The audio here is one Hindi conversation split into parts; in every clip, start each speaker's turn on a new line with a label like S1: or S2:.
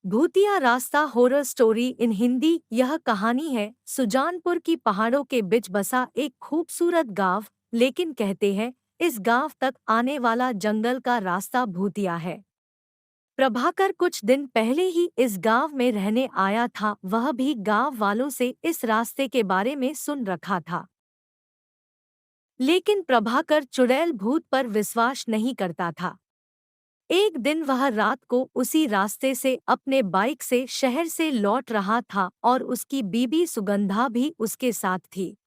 S1: भूतिया रास्ता हॉरर स्टोरी इन हिंदी। यह कहानी है सुजानपुर की पहाड़ों के बीच बसा एक खूबसूरत गांव। लेकिन कहते हैं इस गांव तक आने वाला जंगल का रास्ता भूतिया है। प्रभाकर कुछ दिन पहले ही इस गांव में रहने आया था। वह भी गांव वालों से इस रास्ते के बारे में सुन रखा था। लेकिन प्रभाकर चुड़ैल भूत पर विश्वास नहीं करता था। एक दिन वह रात को उसी रास्ते से अपने बाइक से शहर से लौट रहा था और उसकी बीबी सुगंधा भी उसके साथ थी।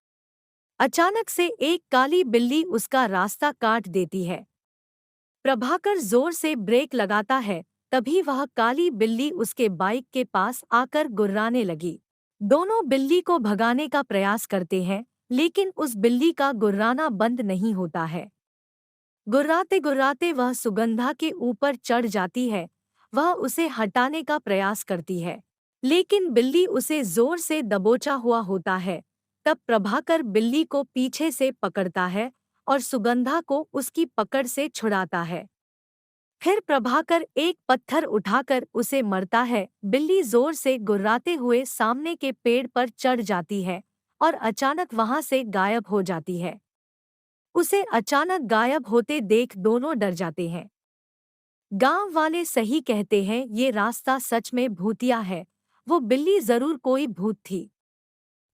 S1: अचानक से एक काली बिल्ली उसका रास्ता काट देती है। प्रभाकर जोर से ब्रेक लगाता है, तभी वह काली बिल्ली उसके बाइक के पास आकर गुर्राने लगी। दोनों बिल्ली को भगाने का प्रयास करते हैं, लेकिन उस बिल्ली का गुर्राना बंद नहीं होता है। गुर्राते गुर्राते वह सुगंधा के ऊपर चढ़ जाती है। वह उसे हटाने का प्रयास करती है, लेकिन बिल्ली उसे जोर से दबोचा हुआ होता है। तब प्रभाकर बिल्ली को पीछे से पकड़ता है और सुगंधा को उसकी पकड़ से छुड़ाता है। फिर प्रभाकर एक पत्थर उठाकर उसे मरता है। बिल्ली जोर से गुर्राते हुए सामने के पेड़ पर चढ़ जाती है और अचानक वहां से गायब हो जाती है। उसे अचानक गायब होते देख दोनों डर जाते हैं। गांव वाले सही कहते हैं, ये रास्ता सच में भूतिया है। वो बिल्ली जरूर कोई भूत थी।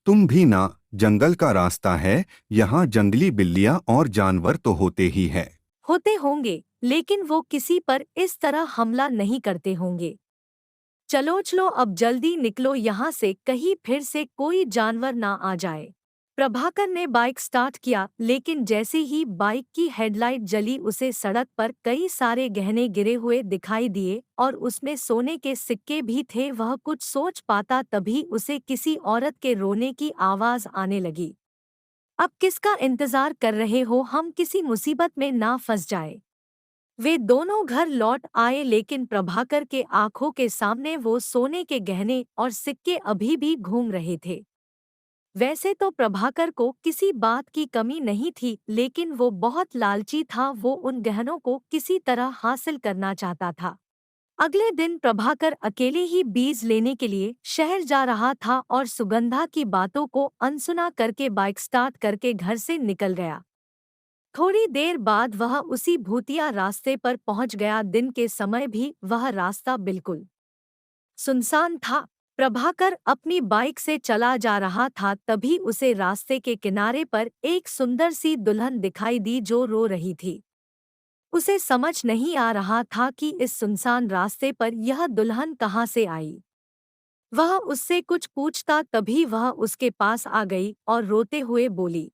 S2: तुम भी ना। जंगल का रास्ता है। यहाँ जंगली बिल्लियाँ और जानवर तो होते ही है।
S1: होते होंगे, लेकिन वो किसी पर इस तरह हमला नहीं करते होंगे। चलो चलो अब जल्दी निकलो यहाँ से, कहीं फिर से कोई जानवर ना आ जाए। प्रभाकर ने बाइक स्टार्ट किया, लेकिन जैसे ही बाइक की हेडलाइट जली उसे सड़क पर कई सारे गहने गिरे हुए दिखाई दिए और उसमें सोने के सिक्के भी थे। वह कुछ सोच पाता तभी उसे किसी औरत के रोने की आवाज आने लगी। अब किसका इंतजार कर रहे हो, हम किसी मुसीबत में ना फंस जाए। वे दोनों घर लौट आए, लेकिन प्रभाकर के आंखों के सामने वो सोने के गहने और सिक्के अभी भी घूम रहे थे। वैसे तो प्रभाकर को किसी बात की कमी नहीं थी, लेकिन वो बहुत लालची था। वो उन गहनों को किसी तरह हासिल करना चाहता था। अगले दिन प्रभाकर अकेले ही बीज लेने के लिए शहर जा रहा था और सुगंधा की बातों को अनसुना करके बाइक स्टार्ट करके घर से निकल गया। थोड़ी देर बाद वह उसी भूतिया रास्ते पर पहुंच गया। दिन के समय भी वह रास्ता बिल्कुल सुनसान था। प्रभाकर अपनी बाइक से चला जा रहा था, तभी उसे रास्ते के किनारे पर एक सुंदर सी दुल्हन दिखाई दी जो रो रही थी। उसे समझ नहीं आ रहा था कि इस सुनसान रास्ते पर यह दुल्हन कहाँ से आई। वह उससे कुछ पूछता तभी वह उसके पास आ गई और रोते हुए बोली,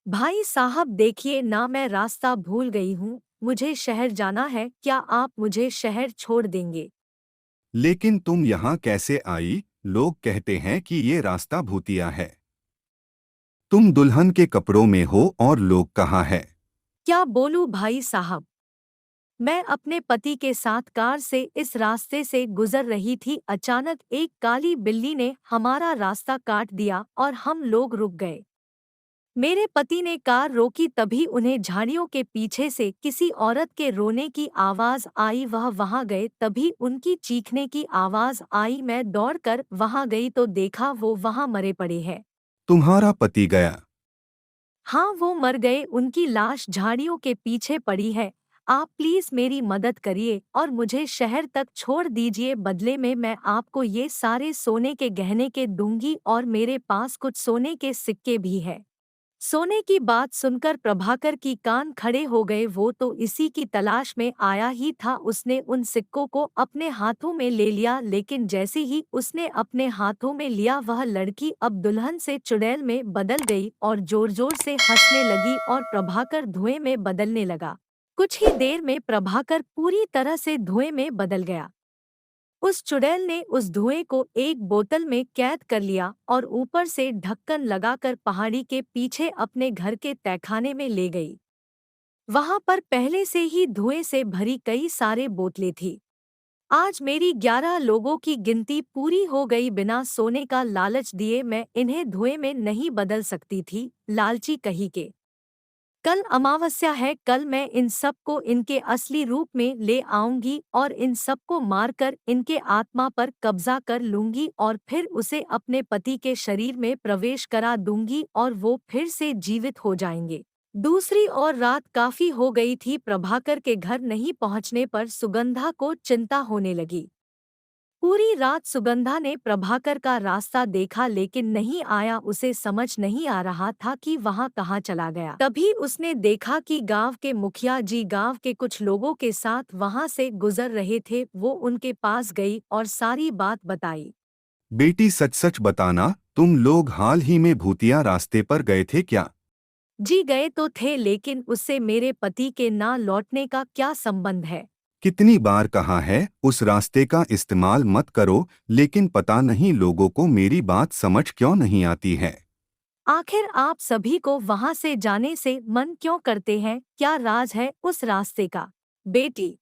S1: भाई साहब देखिए ना, मैं रास्ता भूल गई हूँ। मुझे शहर जाना है, क्या आप मुझे शहर छोड़ देंगे।
S2: लेकिन तुम यहाँ कैसे आई? लोग कहते हैं कि ये रास्ता भूतिया है। तुम दुल्हन के कपड़ों में हो और लोग कहाँ है?
S1: क्या बोलूं भाई साहब, मैं अपने पति के साथ कार से इस रास्ते से गुजर रही थी। अचानक एक काली बिल्ली ने हमारा रास्ता काट दिया और हम लोग रुक गए। मेरे पति ने कार रोकी, तभी उन्हें झाड़ियों के पीछे से किसी औरत के रोने की आवाज आई। वह वहां गए, तभी उनकी चीखने की आवाज आई। मैं दौड़कर वहां गई तो देखा वो वहां मरे पड़े हैं।
S2: तुम्हारा पति गया?
S1: हाँ, वो मर गए, उनकी लाश झाड़ियों के पीछे पड़ी है। आप प्लीज मेरी मदद करिए और मुझे शहर तक छोड़ दीजिए। बदले में मैं आपको ये सारे सोने के गहने के दूंगी और मेरे पास कुछ सोने के सिक्के भी है। सोने की बात सुनकर प्रभाकर की कान खड़े हो गए। वो तो इसी की तलाश में आया ही था। उसने उन सिक्कों को अपने हाथों में ले लिया, लेकिन जैसे ही उसने अपने हाथों में लिया वह लड़की अब दुल्हन से चुड़ैल में बदल गई और जोर जोर से हंसने लगी और प्रभाकर धुएं में बदलने लगा। कुछ ही देर में प्रभाकर पूरी तरह से धुएं में बदल गया। उस चुड़ैल ने उस धुएं को एक बोतल में कैद कर लिया और ऊपर से ढक्कन लगाकर पहाड़ी के पीछे अपने घर के तहखाने में ले गई। वहां पर पहले से ही धुएं से भरी कई सारे बोतलें थी। आज मेरी 11 लोगों की गिनती पूरी हो गई। बिना सोने का लालच दिए मैं इन्हें धुएं में नहीं बदल सकती थी, लालची कही के। कल अमावस्या है, कल मैं इन सब को इनके असली रूप में ले आऊंगी और इन सबको मारकर इनके आत्मा पर कब्जा कर लूंगी और फिर उसे अपने पति के शरीर में प्रवेश करा दूंगी और वो फिर से जीवित हो जाएंगे। दूसरी ओर रात काफी हो गई थी। प्रभाकर के घर नहीं पहुंचने पर सुगंधा को चिंता होने लगी। पूरी रात सुगंधा ने प्रभाकर का रास्ता देखा लेकिन नहीं आया। उसे समझ नहीं आ रहा था कि वहां कहाँ चला गया। तभी उसने देखा कि गांव के मुखिया जी गांव के कुछ लोगों के साथ वहां से गुजर रहे थे। वो उनके पास गई और सारी बात बताई।
S2: बेटी सच सच बताना, तुम लोग हाल ही में भूतिया रास्ते पर गए थे क्या?
S1: जी गए तो थे, लेकिन उससे मेरे पति के ना लौटने का क्या संबंध है?
S2: कितनी बार कहा है उस रास्ते का इस्तेमाल मत करो, लेकिन पता नहीं लोगों को मेरी बात समझ क्यों नहीं आती है।
S1: आखिर आप सभी को वहां से जाने से मन क्यों करते हैं? क्या राज है उस रास्ते का? बेटी,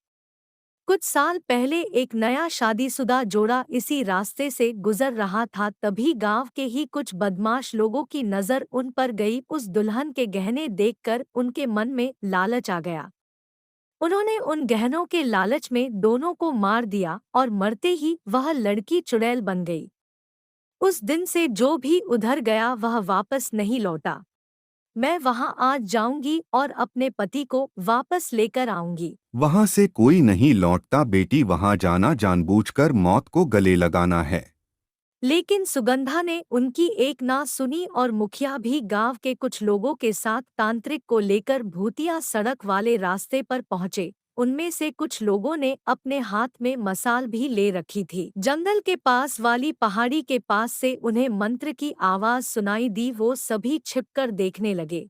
S1: कुछ साल पहले एक नया शादीशुदा जोड़ा इसी रास्ते से गुजर रहा था। तभी गांव के ही कुछ बदमाश लोगों की नजर उन पर गई। उस दुल्हन के गहने देखकर उनके मन में लालच आ गया। उन्होंने उन गहनों के लालच में दोनों को मार दिया और मरते ही वह लड़की चुड़ैल बन गई। उस दिन से जो भी उधर गया वह वापस नहीं लौटा। मैं वहां आज जाऊंगी और अपने पति को वापस लेकर आऊंगी।
S2: वहां से कोई नहीं लौटता बेटी, वहां जाना जानबूझकर मौत को गले लगाना है।
S1: लेकिन सुगंधा ने उनकी एक ना सुनी और मुखिया भी गांव के कुछ लोगों के साथ तांत्रिक को लेकर भूतिया सड़क वाले रास्ते पर पहुंचे। उनमें से कुछ लोगों ने अपने हाथ में मसाल भी ले रखी थी। जंगल के पास वाली पहाड़ी के पास से उन्हें मंत्र की आवाज सुनाई दी। वो सभी छिपकर देखने लगे।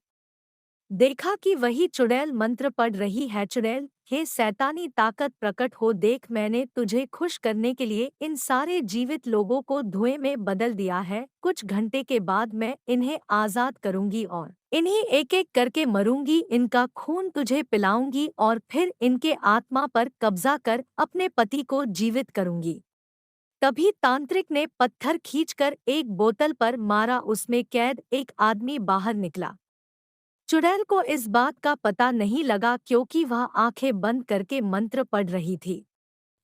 S1: देखा कि वही चुड़ैल मंत्र पढ़ रही है। चुड़ैल, हे शैतानी ताकत प्रकट हो, देख मैंने तुझे खुश करने के लिए इन सारे जीवित लोगों को धुएं में बदल दिया है। कुछ घंटे के बाद मैं इन्हें आजाद करूंगी और इन्हें एक एक करके मरूंगी। इनका खून तुझे पिलाऊंगी और फिर इनके आत्मा पर कब्जा कर अपने पति को जीवित करूंगी। तभी तांत्रिक ने पत्थर खींचकर एक बोतल पर मारा। उसमें कैद एक आदमी बाहर निकला। चुड़ैल को इस बात का पता नहीं लगा क्योंकि वह आंखें बंद करके मंत्र पढ़ रही थी।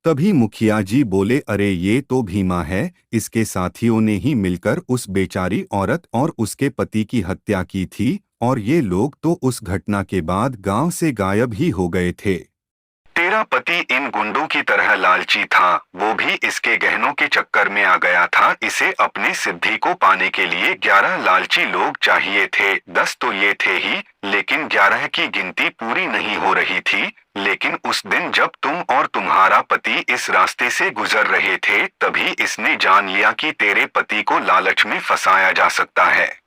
S2: तभी मुखिया जी बोले, अरे ये तो भीमा है, इसके साथियों ने ही मिलकर उस बेचारी औरत और उसके पति की हत्या की थी और ये लोग तो उस घटना के बाद गांव से गायब ही हो गए थे। तेरा पति इन गुंडों की तरह लालची था, वो भी इसके गहनों के चक्कर में आ गया था। इसे अपनी सिद्धि को पाने के लिए 11 लालची लोग चाहिए थे। 10 तो ये थे ही, लेकिन 11 की गिनती पूरी नहीं हो रही थी। लेकिन उस दिन जब तुम और तुम्हारा पति इस रास्ते से गुजर रहे थे, तभी इसने जान लिया कि तेरे पति को लालच में फंसाया जा सकता है।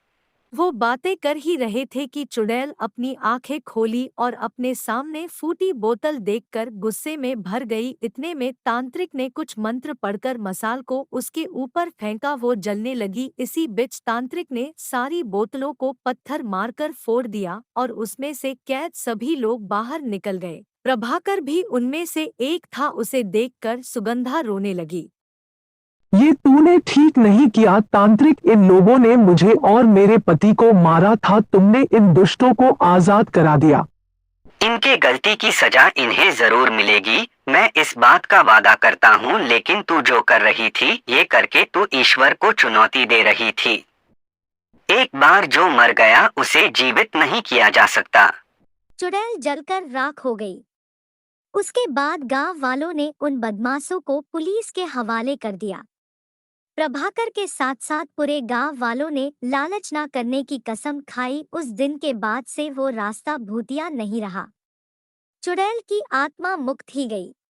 S1: वो बातें कर ही रहे थे कि चुड़ैल अपनी आंखें खोली और अपने सामने फूटी बोतल देखकर गुस्से में भर गई। इतने में तांत्रिक ने कुछ मंत्र पढ़कर मसाल को उसके ऊपर फेंका। वो जलने लगी। इसी बीच तांत्रिक ने सारी बोतलों को पत्थर मारकर फोड़ दिया और उसमें से कैद सभी लोग बाहर निकल गए। प्रभाकर भी उनमें से एक था। उसे देखकर सुगंधा रोने लगी।
S3: ये तूने ठीक नहीं किया तांत्रिक, इन लोगों ने मुझे और मेरे पति को मारा था, तुमने इन दुष्टों को आजाद करा दिया।
S4: इनके गलती की सजा इन्हें जरूर मिलेगी, मैं इस बात का वादा करता हूँ। लेकिन तू जो कर रही थी, ये करके तू ईश्वर को चुनौती दे रही थी। एक बार जो मर गया उसे जीवित नहीं किया जा सकता।
S5: चुड़ैल जलकर राख हो गई। उसके बाद गांव वालों ने उन बदमाशों को पुलिस के हवाले कर दिया। प्रभाकर के साथ साथ पूरे गांव वालों ने लालच न करने की कसम खाई। उस दिन के बाद से वो रास्ता भूतिया नहीं रहा। चुड़ैल की आत्मा मुक्त ही गई।